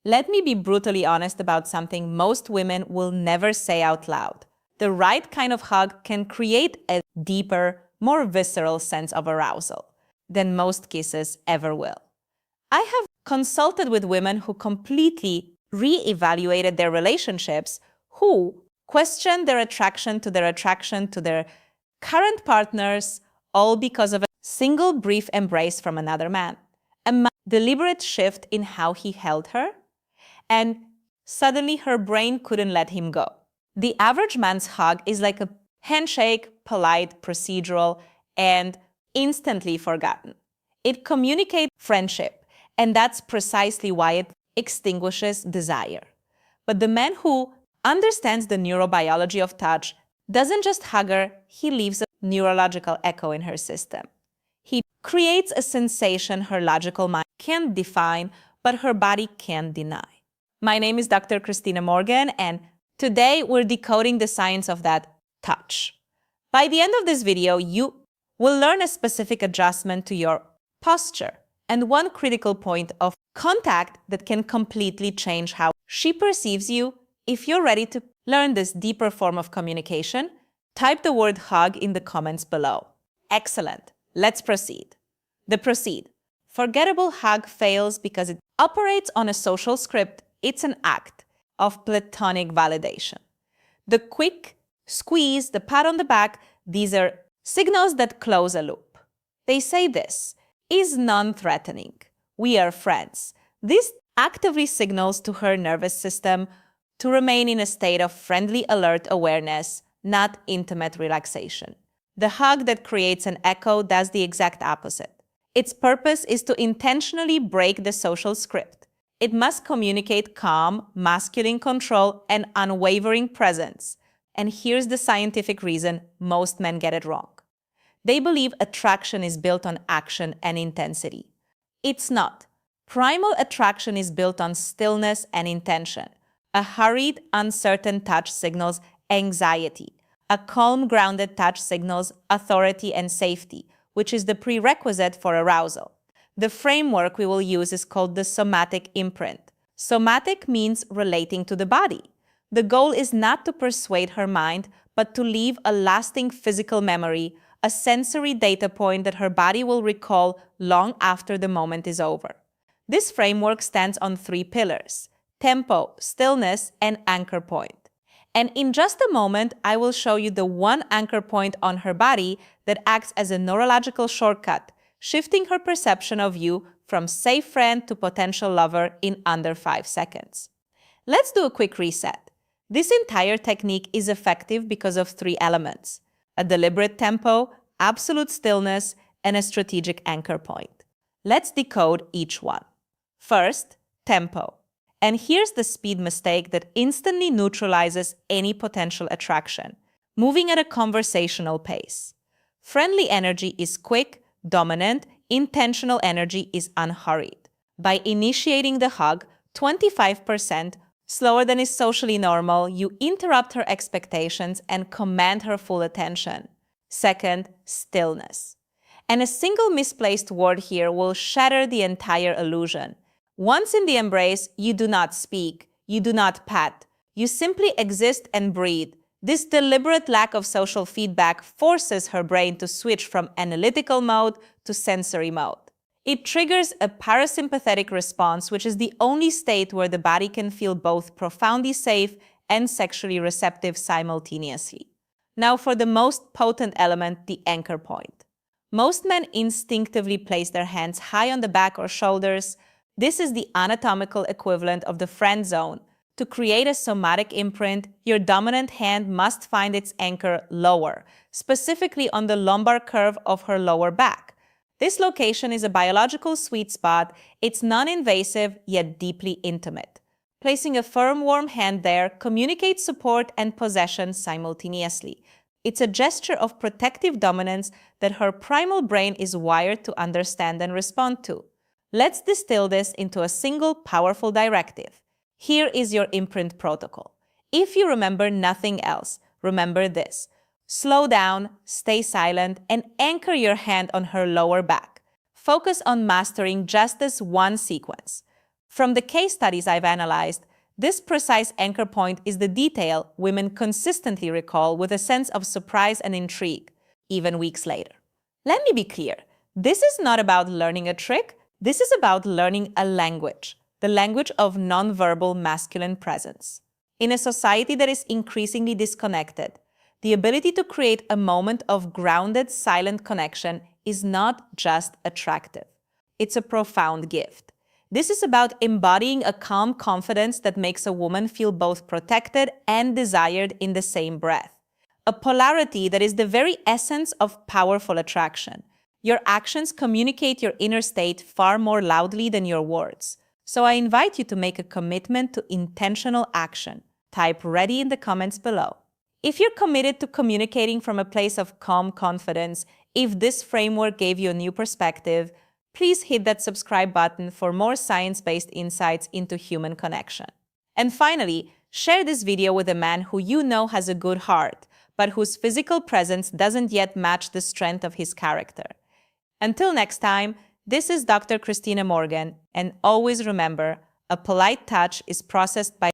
Let me be brutally honest about something most women will never say out loud. The right kind of hug can create a deeper, more visceral sense of arousal than most kisses ever will. I have consulted with women who completely re-evaluated their relationships, who questioned their attraction to their current partners, all because of a single brief embrace from another man. A deliberate shift in how he held her, and suddenly her brain couldn't let him go. The average man's hug is like a handshake, polite, procedural, and instantly forgotten. It communicates friendship, and that's precisely why it extinguishes desire. But the man who understands the neurobiology of touch doesn't just hug her, he leaves a neurological echo in her system. He creates a sensation her logical mind can't define, but her body can't deny. My name is Dr. Christina Morgan, and today we're decoding the science of that touch. By the end of this video, you will learn a specific adjustment to your posture and one critical point of contact that can completely change how she perceives you. If you're ready to learn this deeper form of communication, type the word hug in the comments below. Excellent. Let's proceed. Forgettable hug fails because it operates on a social script. It's an act of platonic validation. The quick squeeze, the pat on the back, these are signals that close a loop. They say this is non-threatening. We are friends. This actively signals to her nervous system to remain in a state of friendly alert awareness, not intimate relaxation. The hug that creates an echo does the exact opposite. Its purpose is to intentionally break the social script. It must communicate calm, masculine control, and unwavering presence. And here's the scientific reason most men get it wrong. They believe attraction is built on action and intensity. It's not. Primal attraction is built on stillness and intention. A hurried, uncertain touch signals anxiety. A calm, grounded touch signals authority and safety, which is the prerequisite for arousal. The framework we will use is called the somatic imprint. Somatic means relating to the body. The goal is not to persuade her mind, but to leave a lasting physical memory, a sensory data point that her body will recall long after the moment is over. This framework stands on 3 pillars: tempo, stillness, and anchor point. And in just a moment, I will show you the one anchor point on her body that acts as a neurological shortcut, shifting her perception of you from safe friend to potential lover in under 5 seconds. Let's do a quick reset. This entire technique is effective because of 3 elements: a deliberate tempo, absolute stillness, and a strategic anchor point. Let's decode each one. First, tempo. And here's the speed mistake that instantly neutralizes any potential attraction: moving at a conversational pace. Friendly energy is quick, dominant, intentional energy is unhurried. By initiating the hug 25% slower than is socially normal, you interrupt her expectations and command her full attention. Second, stillness. And a single misplaced word here will shatter the entire illusion. Once in the embrace, you do not speak, you do not pat, you simply exist and breathe. This deliberate lack of social feedback forces her brain to switch from analytical mode to sensory mode. It triggers a parasympathetic response, which is the only state where the body can feel both profoundly safe and sexually receptive simultaneously. Now for the most potent element, the anchor point. Most men instinctively place their hands high on the back or shoulders. This is the anatomical equivalent of the friend zone. To create a somatic imprint, your dominant hand must find its anchor lower, specifically on the lumbar curve of her lower back. This location is a biological sweet spot. It's non-invasive yet deeply intimate. Placing a firm, warm hand there communicates support and possession simultaneously. It's a gesture of protective dominance that her primal brain is wired to understand and respond to. Let's distill this into a single powerful directive. Here is your imprint protocol. If you remember nothing else, remember this: slow down, stay silent, and anchor your hand on her lower back. Focus on mastering just this one sequence. From the case studies I've analyzed, this precise anchor point is the detail women consistently recall with a sense of surprise and intrigue, even weeks later. Let me be clear. This is not about learning a trick. This is about learning a language, the language of nonverbal masculine presence. In a society that is increasingly disconnected, the ability to create a moment of grounded, silent connection is not just attractive. It's a profound gift. This is about embodying a calm confidence that makes a woman feel both protected and desired in the same breath. A polarity that is the very essence of powerful attraction. Your actions communicate your inner state far more loudly than your words. So I invite you to make a commitment to intentional action. Type ready in the comments below. If you're committed to communicating from a place of calm confidence, if this framework gave you a new perspective, please hit that subscribe button for more science-based insights into human connection. And finally, share this video with a man who you know has a good heart, but whose physical presence doesn't yet match the strength of his character. Until next time, this is Dr. Christina Morgan, and always remember, a polite touch is processed by